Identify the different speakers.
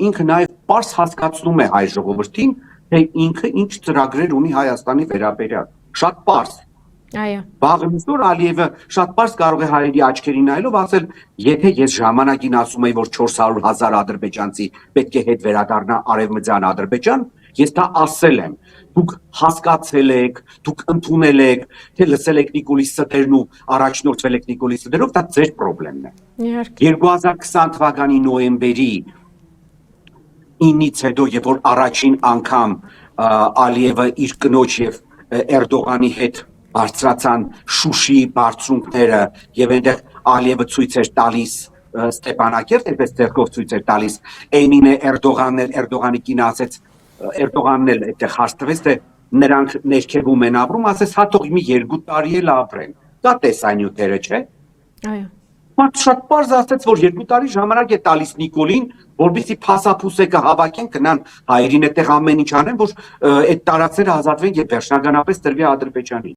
Speaker 1: ինքը նաև պարզ հասկացնում է հայ ժողովրդին, թե ինքը ինչ ծրագրեր ունի Հայաստանի վերաբերյալ։ Շատ պարզ։
Speaker 2: Այո։
Speaker 1: Վաղը միսօր Ալիևը շատ պարզ կարող է հայերի աչքերի նայելով ասել, եթե ես ժամանակին ասում եի, որ 400,000 ադրբեջանցի պետք է հետ վերադառնա արևմտյան Ադրբեջան, ես դա ասել եմ։ Դուք հասկացել եք, դուք ընդունել եք, թե լսել եք Նիկոլի Ստերն ու առաջնորդվել եք Նիկոլի Ստերով, դա ձեր խնդիրն է։
Speaker 2: Իհարկե։
Speaker 1: 2020 թվականի նոյեմբերի 9-ից հետո, երբ որ առաջին անգամ Ալիևը իր կնոջ եւ Էրդողանի հետ բարձրացան Շուշիի բարձունքները եւ այնտեղ Ալիևը ցույց էր տալիս Ստեփանակերտ, այդպես ձեռքով ցույց էր տալիս Էմինե Էրդողանի կինը ասեց Էրդողանն էլ այդտեղ հաստատվեց, թե նրանք ներքևում են ապրում, ասես հա թող մի 2 տարի էլ ապրեն։ Դա տեսանյութերը, չէ՞։
Speaker 2: Այո։
Speaker 1: Մարդ շատ պարզ ասեց, որ 2 տարի ժամանակ է տալիս Նիկոլին, որպեսզի փասափուսեկը հավաքեն, գնան հայերին այդտեղ ամեն ինչ անեն, որ այդ տարածքները ազատվեն եւ վերջնականապես տրվի Ադրբեջանին։